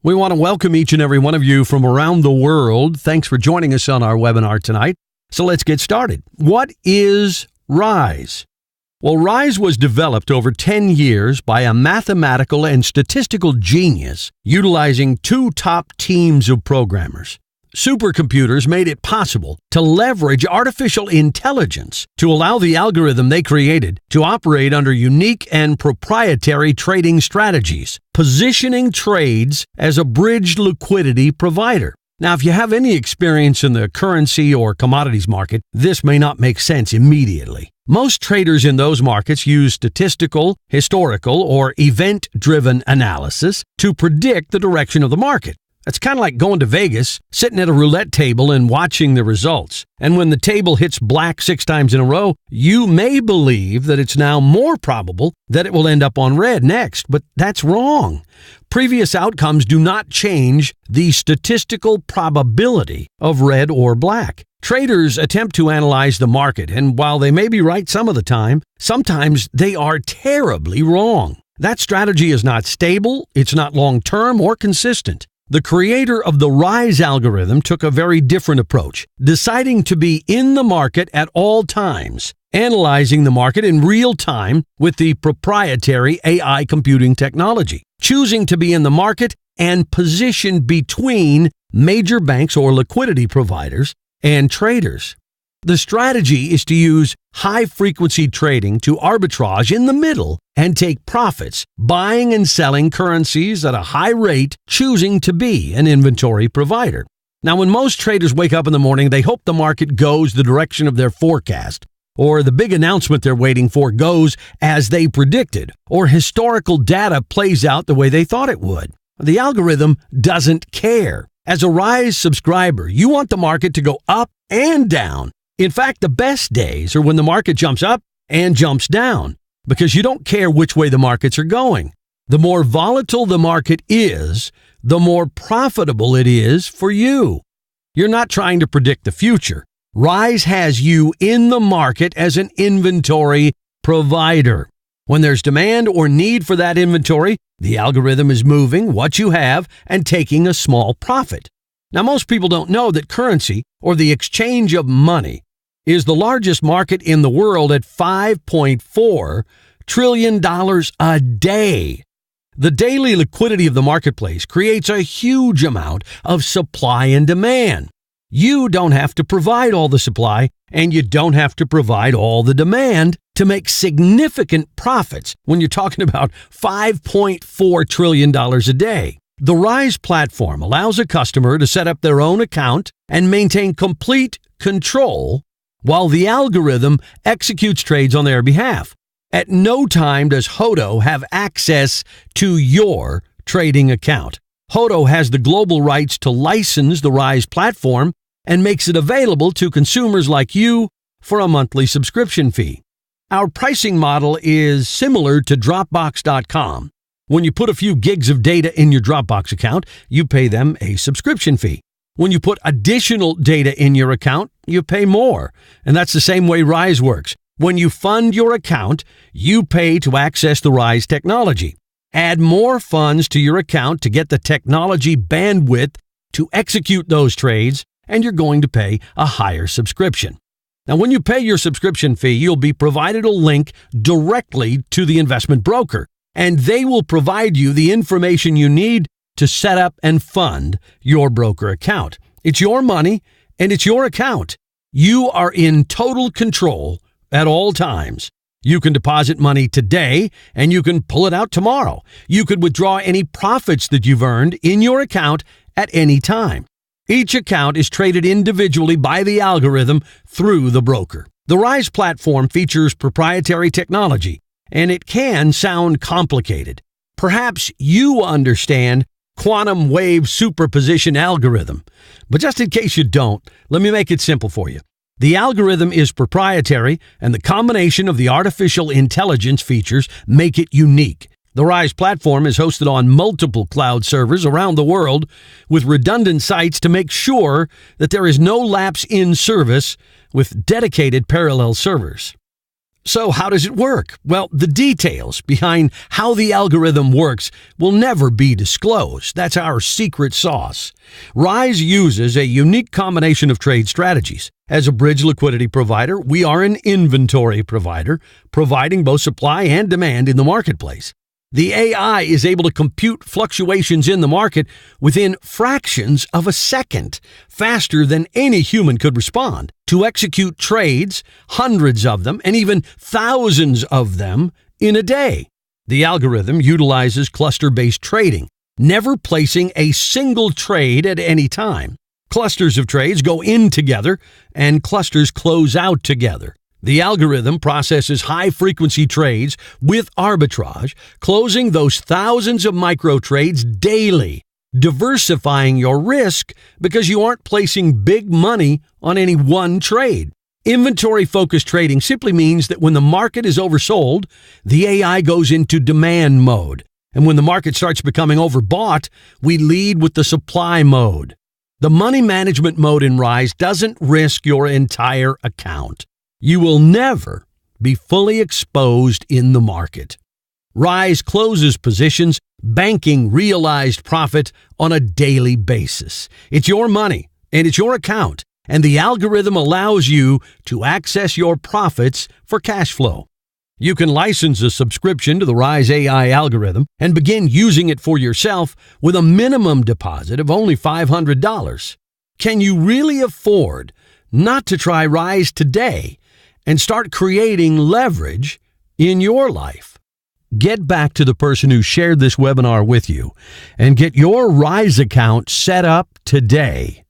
We want to welcome each and every one of you from around the world. Thanks for joining us on our webinar tonight. So let's get started. What is Ryze? Well, Ryze was developed over 10 years by a mathematical and statistical genius utilizing two top teams of programmers. Supercomputers made it possible to leverage artificial intelligence to allow the algorithm they created to operate under unique and proprietary trading strategies, positioning trades as a bridged liquidity provider. Now, if you have any experience in the currency or commodities market, this may not make sense immediately. Most traders in those markets use statistical, historical, or event-driven analysis to predict the direction of the market. It's kind of like going to Vegas, sitting at a roulette table and watching the results. And when the table hits black 6 times in a row, you may believe that it's now more probable that it will end up on red next, but that's wrong. Previous outcomes do not change the statistical probability of red or black. Traders attempt to analyze the market, and while they may be right some of the time, sometimes they are terribly wrong. That strategy is not stable, it's not long-term or consistent. The creator of the Ryze algorithm took a very different approach, deciding to be in the market at all times, analyzing the market in real time with the proprietary AI computing technology, choosing to be in the market and positioned between major banks or liquidity providers and traders. The strategy is to use high-frequency trading to arbitrage in the middle and take profits, buying and selling currencies at a high rate, choosing to be an inventory provider. Now, when most traders wake up in the morning, they hope the market goes the direction of their forecast, or the big announcement they're waiting for goes as they predicted, or historical data plays out the way they thought it would. The algorithm doesn't care. As a Ryze subscriber, you want the market to go up and down. In fact, the best days are when the market jumps up and jumps down, because you don't care which way the markets are going. The more volatile the market is, the more profitable it is for you. You're not trying to predict the future. Ryze has you in the market as an inventory provider. When there's demand or need for that inventory, the algorithm is moving what you have and taking a small profit. Now, most people don't know that currency, or the exchange of money, is the largest market in the world at $5.4 trillion a day. The daily liquidity of the marketplace creates a huge amount of supply and demand. You don't have to provide all the supply, and you don't have to provide all the demand to make significant profits when you're talking about $5.4 trillion a day. The Ryze platform allows a customer to set up their own account and maintain complete control while the algorithm executes trades on their behalf. At no time does Hodo have access to your trading account. Hodo has the global rights to license the Ryze platform and makes it available to consumers like you for a monthly subscription fee. Our pricing model is similar to Dropbox.com. When you put a few gigs of data in your Dropbox account, you pay them a subscription fee. When you put additional data in your account, you pay more. And that's the same way Ryze works. When you fund your account, you pay to access the Ryze technology. Add more funds to your account to get the technology bandwidth to execute those trades, and you're going to pay a higher subscription. Now, when you pay your subscription fee, you'll be provided a link directly to the investment broker, and they will provide you the information you need to set up and fund your broker account. It's your money, and it's your account. You are in total control at all times. You can deposit money today, and you can pull it out tomorrow. You could withdraw any profits that you've earned in your account at any time. Each account is traded individually by the algorithm through the broker. The Ryze platform features proprietary technology, and it can sound complicated. Perhaps you understand quantum wave superposition algorithm, but just in case you don't, let me make it simple for you. The algorithm is proprietary, and the combination of the artificial intelligence features make it unique. The Ryze platform is hosted on multiple cloud servers around the world with redundant sites to make sure that there is no lapse in service with dedicated parallel servers. So how does it work? Well, the details behind how the algorithm works will never be disclosed. That's our secret sauce. Ryze uses a unique combination of trade strategies. As a bridge liquidity provider, we are an inventory provider, providing both supply and demand in the marketplace. The AI is able to compute fluctuations in the market within fractions of a second, faster than any human could respond, to execute trades, hundreds of them, and even thousands of them in a day. The algorithm utilizes cluster-based trading, never placing a single trade at any time. Clusters of trades go in together, and clusters close out together. The algorithm processes high-frequency trades with arbitrage, closing those thousands of micro trades daily, diversifying your risk because you aren't placing big money on any one trade. Inventory-focused trading simply means that when the market is oversold, the AI goes into demand mode. And when the market starts becoming overbought, we lead with the supply mode. The money management mode in Ryze doesn't risk your entire account. You will never be fully exposed in the market. Ryze closes positions, banking realized profit on a daily basis. It's your money and it's your account, and the algorithm allows you to access your profits for cash flow. You can license a subscription to the Ryze AI algorithm and begin using it for yourself with a minimum deposit of only $500. Can you really afford not to try Ryze today and start creating leverage in your life? Get back to the person who shared this webinar with you and get your Ryze account set up today.